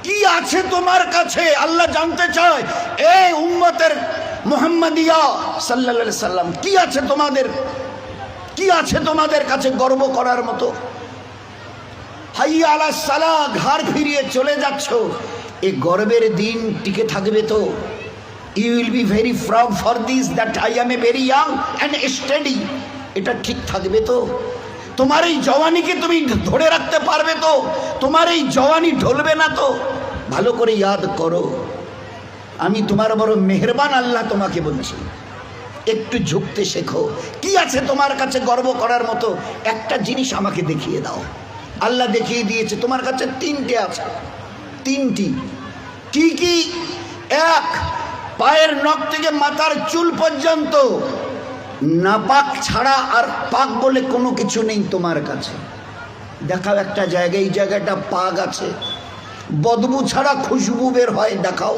কি আছে তোমার কাছে আল্লাহ জানতে চায়। এই উম্মতের মুহাম্মাদিয়া সাল্লাল্লাহু আলাইহি সাল্লাম, কি আছে তোমাদের, কি আছে তোমাদের কাছে গর্ব করার মতো? হাইয়া আলাস সালাহ, ঘাড় ফিরিয়ে চলে যাচ্ছ, এই গর্বের দিন টিকে থাকবে তো? You will be very proud for this that I am a very young and study. এটা ঠিক থাকবে তো? তোমার এই জওয়ানিকে তুমি ধরে রাখতে পারবে তো? তোমার এই জওয়ানি ঢলবে না তো? ভালো করে ইয়াদ করো, আমি তোমার বড় মেহেরবান আল্লাহ তোমাকে বলছি, একটু ঝুঁকতে শেখো। কি আছে তোমার কাছে গর্ব করার মতো? একটা জিনিস আমাকে দেখিয়ে দাও। আল্লাহ দেখিয়ে দিয়েছে তোমার কাছে তিনটে আছে, তিনটি। কি কি? এক, পায়ের নখ থেকে মাথার চুল পর্যন্ত নাপাক ছাড়া আর পাক বলে কোনো কিছু নেই তোমার কাছে। দেখাও একটা জায়গায়, এই জায়গাটা পাক আছে, বদবু ছাড়া খুশবু বের হয়, দেখাও।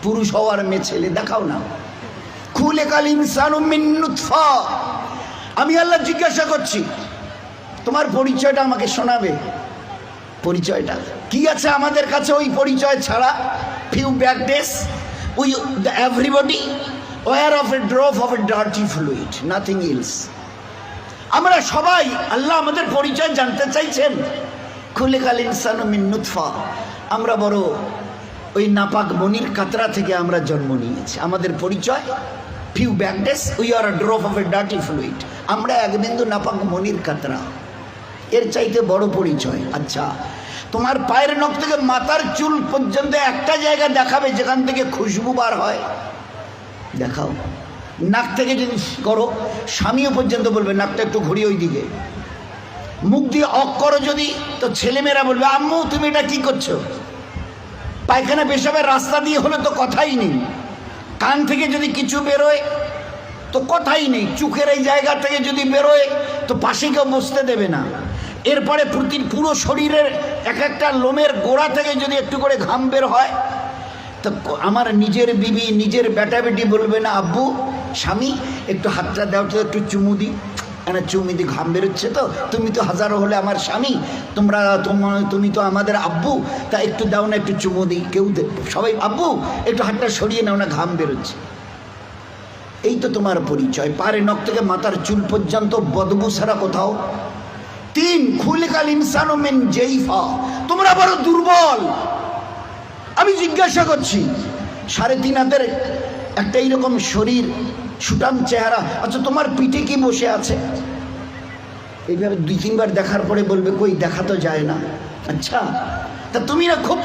পুরুষ হওয়ার মেয়ে ছেলে দেখাও না। খুলিকাল ইনসানু মিন নুতফা। আমি আল্লাহ জিজ্ঞাসা করছি, তোমার পরিচয়টা আমাকে শোনাবে। পরিচয়টা কি আছে আমাদের কাছে? ওই পরিচয় ছাড়া few back days we everybody were of a drop of a dirty fluid, nothing else. আমরা সবাই, আল্লাহ আমাদের পরিচয় জানতে চাইছেন। খুলিকাল ইনসানু মিন নুতফা। আমরা বড় ওই নাপাক মনির কাতরা থেকে আমরা জন্ম নিয়েছি। আমাদের পরিচয় few back days we are a drop of a dirty fluid. আমরা এক বিন্দু নাপাক মনির কাতরা, এর চাইতে বড় পরিচয়। আচ্ছা, তোমার পায়ের নখ থেকে মাথার চুল পর্যন্ত একটা জায়গা দেখাবে যেখান থেকে খুশবু বার হয়, দেখাও। নাক থেকে যদি করো, স্বামীও পর্যন্ত বলবে নাকটা একটু ঘুরিয়ে ওই দিকে। মুখ দিয়ে অক করো যদি, তো ছেলেমেয়েরা বলবে আম্মু তুমি এটা কি করছো? পায়খানা পেশাবের রাস্তা দিয়ে হলে তো কথাই নেই। কান থেকে যদি কিছু বেরোয় তো কথাই নেই। চোখের এই জায়গা থেকে যদি বেরোয় তো পাশে কেউ বসতে দেবে না। এরপরে পুরো শরীরের এক একটা লোমের গোড়া থেকে যদি একটু করে ঘাম বের হয়, তো আমার নিজের বিবি, নিজের বেটা বেটি বলবে না আব্বু, স্বামী একটু হাতটা দাও তো, একটু চুমু দিই। না চুমু দি, ঘাম বেরোচ্ছে তো, তুমি তো হাজারো হলে আমার স্বামী, তুমি তো আমাদের আব্বু, তা একটু দাও না, একটু চুমু দিই। কেউ সবাই আব্বু একটু হাতটা সরিয়ে নাও না, ঘাম বেরোচ্ছে। এই তো তোমার পরিচয়। পায়ের নখ থেকে মাথার চুল পর্যন্ত বদবু ছাড়া কোথাও। তিন, খুলিকাল ইনসানু মিন জাইফা। তোমরা বড় দুর্বল। আমি জিজ্ঞাসা করছি, 3.5 হাতের একটা এইরকম শরীর, সুটাম চেহারা, আচ্ছা তোমার পিঠে কি বসে আছে? এইভাবে 2-3 বার দেখার পরে বলবে কই দেখা তো যায় না। আচ্ছা, তা তুমি না খুব